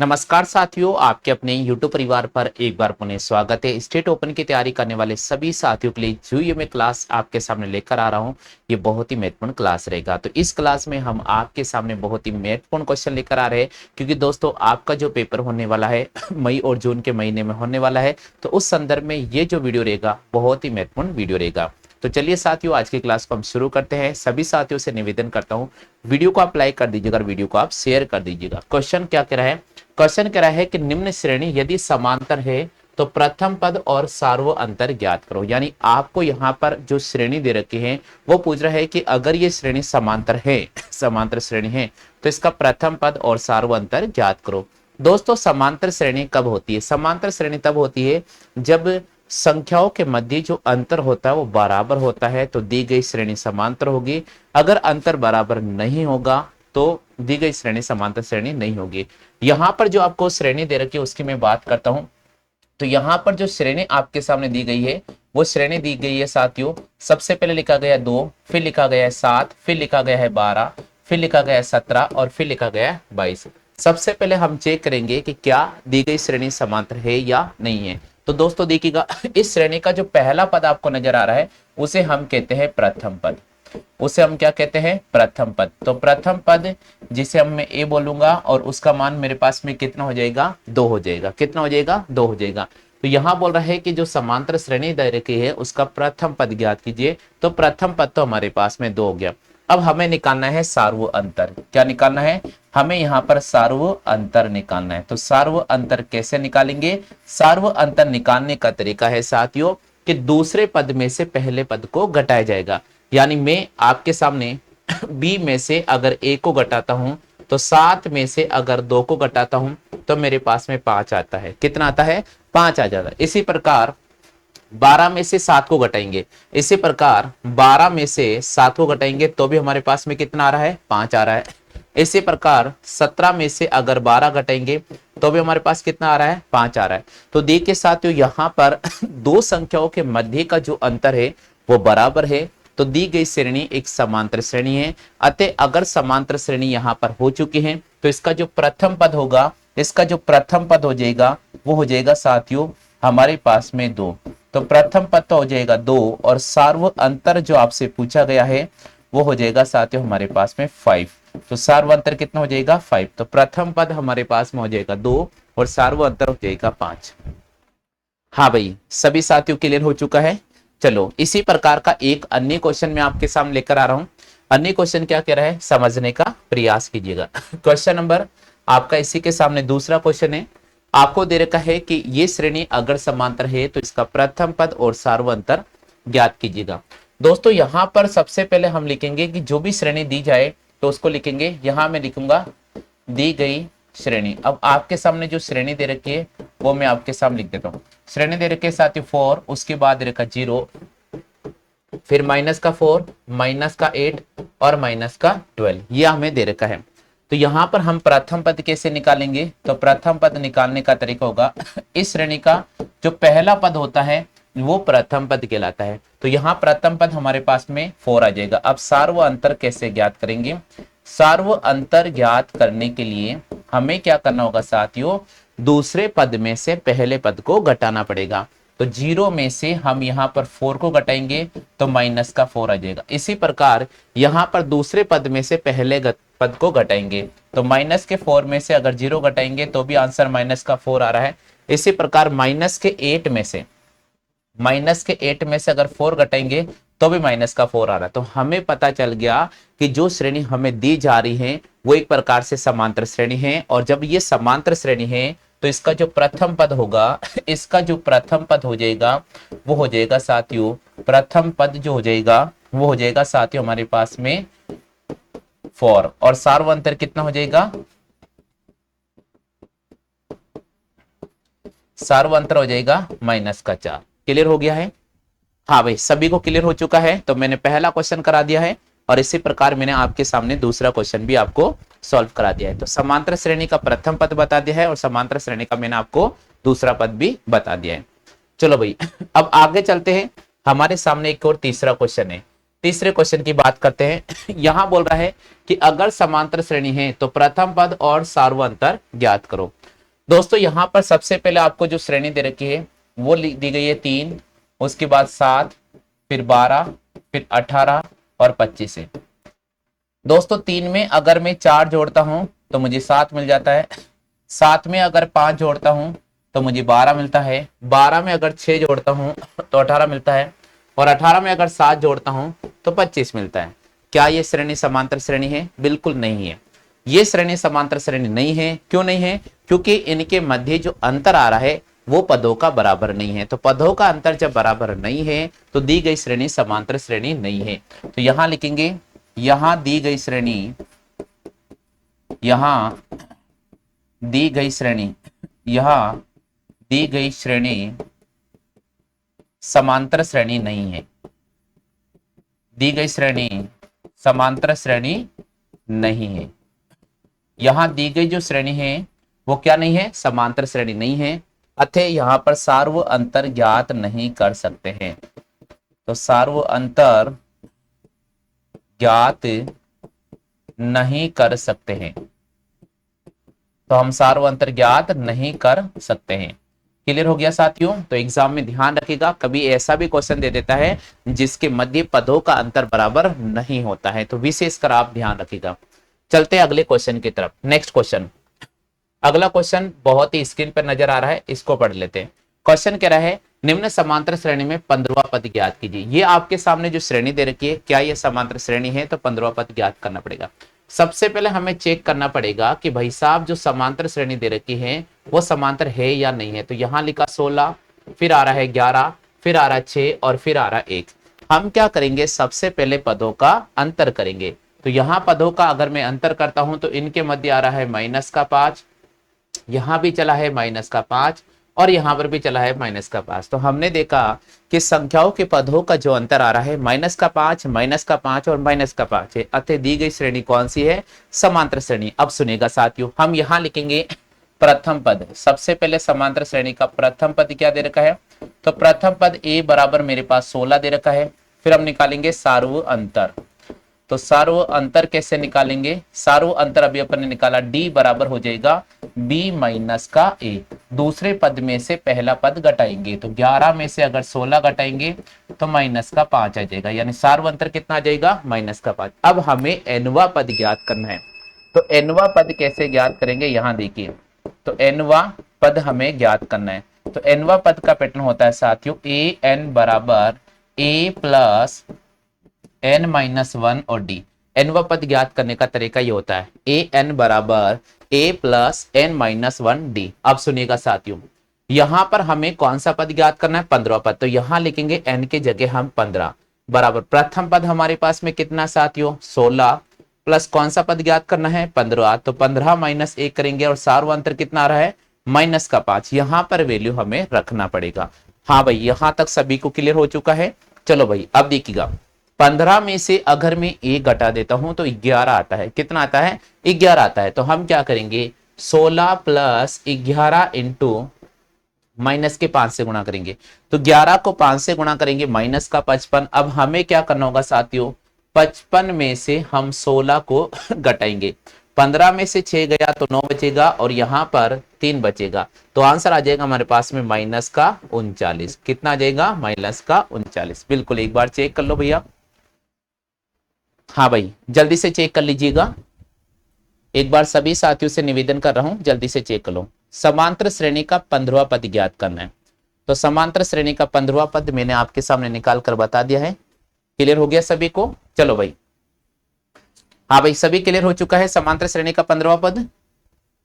नमस्कार साथियों, आपके अपने YouTube परिवार पर एक बार पुनः स्वागत है। स्टेट ओपन की तैयारी करने वाले सभी साथियों के लिए जो ये मैं क्लास आपके सामने लेकर आ रहा हूँ, ये बहुत ही महत्वपूर्ण क्लास रहेगा। तो इस क्लास में हम आपके सामने बहुत ही महत्वपूर्ण क्वेश्चन लेकर आ रहे हैं, क्योंकि दोस्तों आपका जो पेपर होने वाला है मई और जून के महीने में होने वाला है। तो उस संदर्भ में ये जो वीडियो रहेगा बहुत ही महत्वपूर्ण वीडियो रहेगा। तो चलिए साथियों, आज की क्लास को हम शुरू करते हैं। सभी साथियों से निवेदन करता हूँ, वीडियो को आप लाइक कर दीजिएगा और वीडियो को आप शेयर कर दीजिएगा। क्वेश्चन क्या कह रहा है? क्वेश्चन कह रहा है कि निम्न श्रेणी यदि समांतर है तो प्रथम पद और सार्व अंतर ज्ञात करो। यानी आपको यहाँ पर जो श्रेणी दे रखी है वो पूछ रहा है कि अगर ये श्रेणी समांतर है, समांतर श्रेणी है, तो इसका प्रथम पद और सार्व अंतर ज्ञात करो। दोस्तों समांतर श्रेणी कब होती है? समांतर श्रेणी तब होती है जब संख्याओं के मध्य जो अंतर होता है वो बराबर होता है, तो दी गई श्रेणी समांतर होगी। अगर अंतर बराबर नहीं होगा तो दी गई श्रेणी समांतर श्रेणी नहीं होगी। यहां पर जो आपको श्रेणी दे रखी है उसकी मैं बात करता हूं। तो यहां पर जो श्रेणी आपके सामने दी गई है वो श्रेणी दी गई है साथियों, सबसे पहले लिखा गया 2, फिर लिखा गया है 7, फिर लिखा गया है 12, फिर लिखा गया है 17 और फिर लिखा गया है 22। सबसे पहले हम चेक करेंगे कि क्या दी गई श्रेणी समांतर है या नहीं है। तो दोस्तों देखिएगा, इस श्रेणी का जो पहला पद आपको नजर आ रहा है उसे हम कहते हैं प्रथम पद। उसे हम क्या कहते हैं? प्रथम पद। तो प्रथम पद जिसे हम मैं ए बोलूंगा और उसका मान मेरे पास में कितना हो जाएगा? 2 हो जाएगा। कितना हो जाएगा? 2 हो जाएगा। तो यहां बोल रहा है कि जो समांतर श्रेणी दे रखी है उसका प्रथम पद ज्ञात कीजिए। तो प्रथम पद तो हमारे पास में 2 हो गया। अब हमें निकालना है सार्व अंतर। क्या निकालना है? हमें यहाँ पर सार्व अंतर निकालना है। तो सार्व अंतर कैसे निकालेंगे? सार्व अंतर निकालने का तरीका है साथियों कि दूसरे पद में से पहले पद को घटाया जाएगा। यानी मैं आपके सामने b में से अगर a को घटाता हूं तो 7 में से अगर 2 को घटाता हूं तो मेरे पास में 5 आता है। कितना आता है? 5 आ जाता है। इसी प्रकार 12 में से 7 को घटाएंगे, इसी प्रकार 12 में से 7 को घटाएंगे तो भी हमारे पास में कितना आ रहा है? 5 आ रहा है। इसी प्रकार 17 में से अगर 12 घटाएंगे तो भी हमारे पास कितना आ रहा है? 5 आ रहा है। तो देखिए साथियों, यहाँ पर दो संख्याओं के मध्य का जो अंतर है वो बराबर है, तो दी गई श्रेणी एक समांतर श्रेणी है। अतः अगर समांतर श्रेणी यहाँ पर हो चुकी है तो इसका जो प्रथम पद होगा, इसका जो प्रथम पद हो जाएगा वो हो जाएगा साथियों हमारे पास में 2। तो प्रथम पद तो हो जाएगा 2 और सार्व अंतर जो आपसे पूछा गया है वो हो जाएगा साथियों हमारे पास में 5। तो सार्व अंतर कितना हो जाएगा? 5। तो प्रथम पद हमारे पास में हो जाएगा 2 और सार्व अंतर हो जाएगा 5। हाँ भाई, सभी साथियों क्लियर हो चुका है। चलो इसी प्रकार का एक अन्य क्वेश्चन मैं आपके सामने लेकर आ रहा हूं। अन्य क्वेश्चन क्या कह रहा है, समझने का प्रयास कीजिएगा। क्वेश्चन नंबर आपका इसी के सामने दूसरा क्वेश्चन है। आपको दे रखा है कि ये श्रेणी अगर समांतर है तो इसका प्रथम पद और सार्व अंतर ज्ञात कीजिएगा। दोस्तों यहां पर सबसे पहले हम लिखेंगे कि जो भी श्रेणी दी जाए तो उसको लिखेंगे। यहां मैं लिखूंगा दी गई श्रेणी। अब आपके सामने जो श्रेणी दे रखी है वो मैं आपके सामने लिख देता हूँ। श्रेणी दे रखी है साथियों 4, उसके बाद दे रखा 0, फिर माइनस का 4, माइनस का 8 और माइनस का 12, ये हमें दे रखा है। तो यहाँ पर हम प्रथम पद कैसे निकालेंगे? तो प्रथम पद निकालने का तरीका होगा इस श्रेणी का जो पहला पद होता है वो प्रथम पद कहलाता है। तो यहाँ प्रथम पद हमारे पास में 4 आ जाएगा। अब सार्व अंतर कैसे ज्ञात करेंगे? सार्व अंतर ज्ञात करने के लिए हमें क्या करना होगा साथियों? दूसरे पद में से पहले पद को घटाना पड़ेगा। तो 0 में से हम यहाँ पर 4 को घटाएंगे तो माइनस का 4 आ जाएगा। इसी प्रकार यहाँ पर दूसरे पद में से पहले पद को घटाएंगे तो माइनस के 4 में से अगर 0 घटाएंगे तो भी आंसर माइनस का 4 आ रहा है। इसी प्रकार माइनस के 8 में से अगर 4 घटाएंगे तो भी माइनस का 4 आ रहा है। तो हमें पता चल गया कि जो श्रेणी हमें दी जा रही है वो एक प्रकार से समांतर श्रेणी है, और जब ये समांतर श्रेणी है तो इसका जो प्रथम पद होगा इसका जो प्रथम पद हो जाएगा वो हो जाएगा साथियों, प्रथम पद जो हो जाएगा वो हो जाएगा साथियों हमारे पास में 4, और सार्व अंतर कितना हो जाएगा? सार्व अंतर हो जाएगा माइनस का 4। क्लियर हो गया है? हाँ भाई, सभी को क्लियर हो चुका है। तो मैंने पहला क्वेश्चन करा दिया है और इसी प्रकार मैंने आपके सामने दूसरा क्वेश्चन भी आपको सॉल्व करा दिया है। तो समांतर श्रेणी का प्रथम पद बता दिया है और समांतर श्रेणी का मैंने आपको दूसरा पद भी बता दिया है। चलो भाई अब आगे चलते हैं। हमारे सामने एक और तीसरा क्वेश्चन है। तीसरे क्वेश्चन की बात करते हैं। यहां बोल रहा है कि अगर समांतर श्रेणी है तो प्रथम पद और सार्वअंतर ज्ञात करो। दोस्तों यहां पर सबसे पहले आपको जो श्रेणी दे रखी है वो दी गई है 3, उसके बाद 7, फिर 12, फिर 18 और 25 है। दोस्तों 3 में अगर मैं 4 जोड़ता हूं तो मुझे 7 मिल जाता है, 7 में अगर 5 जोड़ता हूं तो मुझे 12 मिलता है, 12 में अगर 6 जोड़ता हूं तो 18 मिलता है, और 18 में अगर 7 जोड़ता हूं तो 25 मिलता है। क्या ये श्रेणी समांतर श्रेणी है? बिल्कुल नहीं है। ये श्रेणी समांतर श्रेणी नहीं है। क्यों नहीं है? क्योंकि इनके मध्य जो अंतर आ रहा है वो पदों का बराबर नहीं है। तो पदों का अंतर जब बराबर नहीं है तो दी गई श्रेणी समांतर श्रेणी नहीं है। तो यहां लिखेंगे, यहां दी गई श्रेणी, यहां दी गई श्रेणी, यहां दी गई श्रेणी समांतर श्रेणी नहीं है। दी गई श्रेणी समांतर श्रेणी नहीं है। यहां दी गई जो श्रेणी है वो क्या नहीं है? समांतर श्रेणी नहीं है। अतः यहां पर सार्व अंतर ज्ञात नहीं कर सकते हैं। तो सार्व अंतर ज्ञात नहीं कर सकते हैं। तो हम सार्व अंतर ज्ञात नहीं कर सकते हैं। क्लियर हो गया साथियों? तो एग्जाम में ध्यान रखिएगा, कभी ऐसा भी क्वेश्चन दे देता है जिसके मध्य पदों का अंतर बराबर नहीं होता है, तो विशेषकर आप ध्यान रखिएगा। चलते हैं अगले क्वेश्चन की तरफ। नेक्स्ट क्वेश्चन, अगला क्वेश्चन बहुत ही स्क्रीन पर नजर आ रहा है, इसको पढ़ लेते हैं। क्वेश्चन कह रहा है निम्न समांतर श्रेणी में 15वां पद ज्ञात कीजिए। ये आपके सामने जो श्रेणी दे रखी है, क्या ये समांतर श्रेणी है? तो 15वां पद ज्ञात करना पड़ेगा। सबसे पहले हमें चेक करना पड़ेगा कि भाई साहब जो समांतर श्रेणी दे रखी है वो समांतर है या नहीं है। तो यहां लिखा 16, फिर आ रहा है 11, फिर आ रहा है 6 और फिर आ रहा है 1। हम क्या करेंगे? सबसे पहले पदों का अंतर करेंगे। तो यहां पदों का अगर मैं अंतर करता हूं तो इनके मध्य आ रहा है -5, यहां भी चला है -5 और यहां पर भी चला है -5। तो हमने देखा कि संख्याओं के पदों का जो अंतर आ रहा है -5, -5 और -5 है। अतः दी गई श्रेणी कौन सी है? समांतर श्रेणी। अब सुनेगा साथियों, हम यहां लिखेंगे प्रथम पद। सबसे पहले समांतर श्रेणी का प्रथम पद क्या दे रखा है? तो प्रथम पद a बराबर मेरे पास 16 दे रखा है। फिर हम निकालेंगे सार्व अंतर। तो सार्व अंतर कैसे निकालेंगे? सार्व अंतर अभी अपन ने निकाला, d बराबर हो जाएगा b माइनस का a। दूसरे पद में से पहला पद घटाएंगे, तो 11 में से अगर 16 घटाएंगे तो -5 आ जाएगा, यानी सार्व अंतर कितना आ जाएगा? -5। अब हमें nवां पद ज्ञात करना है। तो nवां पद कैसे ज्ञात करेंगे? यहां देखिए, तो nवां पद हमें ज्ञात करना है। तो nवां पद का पैटर्न होता है साथियों a n बराबर a प्लस n-1 और d। nवां पद ज्ञात करने का तरीका ये होता है a n बराबर a प्लस n-1 d। अब सुनिएगा साथियों, यहां पर हमें कौन सा पद ज्ञात करना है? 15वां पद। तो यहां लिखेंगे n के जगह हम 15 बराबर प्रथम पद हमारे पास में कितना साथियों? 16 प्लस कौन सा पद ज्ञात करना है? 15। तो 15 माइनस 1 करेंगे और सार्व अंतर कितना आ रहा है? -5। यहां पर वैल्यू हमें रखना पड़ेगा। हाँ भाई, यहां तक सभी को क्लियर हो चुका है? चलो भाई अब देखिएगा, 15 में से अगर मैं 1 घटा देता हूं तो 11 आता है। कितना आता है? 11 आता है। तो हम क्या करेंगे? 16 प्लस 11 इंटू माइनस के 5 से गुणा करेंगे। तो 11 को 5 से गुणा करेंगे, माइनस का 55। अब हमें क्या करना होगा साथियों? 55 में से हम 16 को घटाएंगे। 15 में से 6 गया तो 9 बचेगा और यहां पर 3 बचेगा। तो आंसर आ जाएगा हमारे पास में -39। कितना आ जाएगा? -39। बिल्कुल, एक बार चेक कर लो भैया। हाँ भाई, जल्दी से चेक कर लीजिएगा। एक बार सभी साथियों से निवेदन कर रहा हूं, जल्दी से चेक कर लो। समांतर श्रेणी का 15वां पद ज्ञात करना है। तो समांतर श्रेणी का 15वां पद मैंने आपके सामने निकाल कर बता दिया है। क्लियर हो गया सभी को? चलो भाई, हाँ भाई सभी क्लियर हो चुका है? समांतर श्रेणी का 15वां पद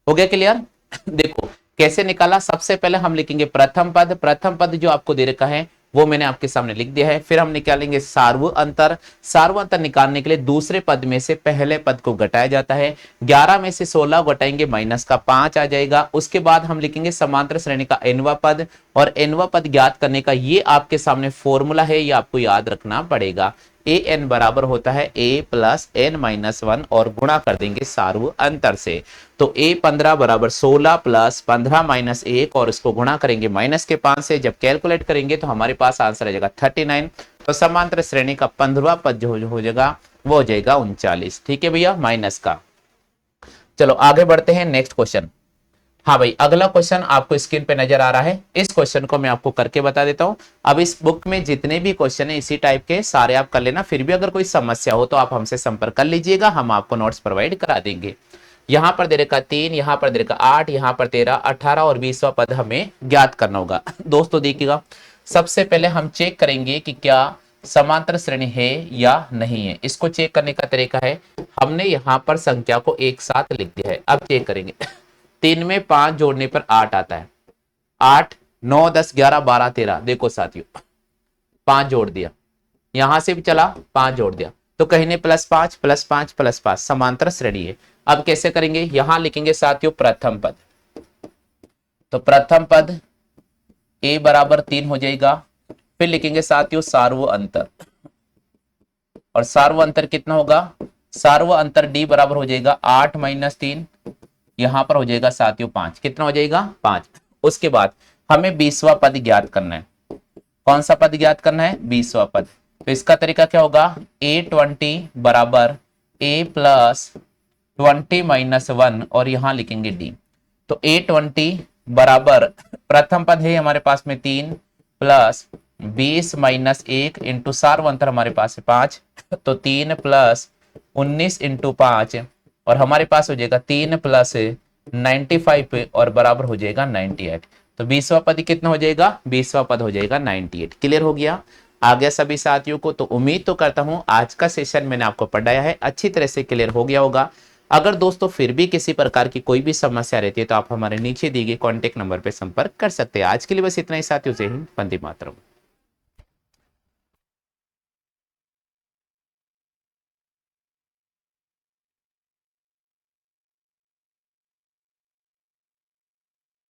हो गया क्लियर? देखो कैसे निकाला। सबसे पहले हम लिखेंगे प्रथम पद। प्रथम पद जो आपको दे रखा है वो मैंने आपके सामने लिख दिया है। फिर हम निकालेंगे सार्व अंतर। सार्व अंतर निकालने के लिए दूसरे पद में से पहले पद को घटाया जाता है। 11 में से 16 घटाएंगे, -5 आ जाएगा। उसके बाद हम लिखेंगे समांतर श्रेणी का nवां पद, और nवां पद ज्ञात करने का ये आपके सामने फॉर्मूला है, ये आपको याद रखना पड़ेगा। an बराबर होता है a प्लस n-1 और गुणा कर देंगे सार्व अंतर से। तो a 15 बराबर 16 प्लस 15 माइनस 1 और इसको गुणा करेंगे -5 से। जब कैलकुलेट करेंगे तो हमारे पास आंसर आ जाएगा 39। तो समांतर श्रेणी का 15वां पद जो हो जाएगा वो हो जाएगा 39। ठीक है भैया, माइनस का। चलो आगे बढ़ते हैं नेक्स्ट क्वेश्चन। हाँ भाई, अगला क्वेश्चन आपको स्क्रीन पे नजर आ रहा है। इस क्वेश्चन को मैं आपको करके बता देता हूं। अब इस बुक में जितने भी क्वेश्चन है इसी टाइप के सारे आप कर लेना। फिर भी अगर कोई समस्या हो तो आप हमसे संपर्क कर लीजिएगा, हम आपको नोट्स प्रोवाइड करा देंगे। यहाँ पर दे रखा 3, यहाँ पर दे रखा 8, यहाँ पर 13, 18 और 20वां पद हमें ज्ञात करना होगा। दोस्तों देखिएगा, सबसे पहले हम चेक करेंगे कि क्या समांतर श्रेणी है या नहीं है। इसको चेक करने का तरीका है, हमने यहाँ पर संख्या को एक साथ लिख दिया है। अब चेक करेंगे 3 में 5 जोड़ने पर 8 आता है। 8, 9, 10, 11, 12, 13। देखो साथियों, 5 जोड़ दिया, यहां से भी चला 5 जोड़ दिया, तो कहीं ने +5 +5 +5 समांतर श्रेणी है। अब कैसे करेंगे, यहां लिखेंगे साथियों प्रथम पद। तो प्रथम पद a बराबर 3 हो जाएगा। फिर लिखेंगे साथियों सार्व अंतर, और सार्व अंतर कितना होगा, सार्व अंतर d बराबर हो जाएगा 8 - 3, यहां पर हो जाएगा साथियों 5। कितना हो जाएगा, 5। उसके बाद हमें 20वां पद ज्ञात करना है। कौन सा पद ज्ञात करना है, 20वां पद। तो इसका तरीका क्या होगा, a20 बराबर a + 20 - 1 और यहां लिखेंगे d। तो a20 बराबर प्रथम पद है हमारे पास में 3 + 20 - 1 इंटू सार्व अंतर हमारे पास है 5, तो 3 + 19 इंटू 5 और हमारे पास हो जाएगा 3 + 95 और बराबर हो जाएगा 98। तो 20वां पद कितना हो जाएगा, 20वां पद हो जाएगा 98। क्लियर हो गया आ गया सभी साथियों को। तो उम्मीद तो करता हूं आज का सेशन मैंने आपको पढ़ाया है अच्छी तरह से क्लियर हो गया होगा। अगर दोस्तों फिर भी किसी प्रकार की कोई भी समस्या रहती है तो आप हमारे नीचे दिए गए कॉन्टेक्ट नंबर पर संपर्क कर सकते हैं। आज के लिए बस इतना ही साथियों, जय हिंद, वंदे मातरम।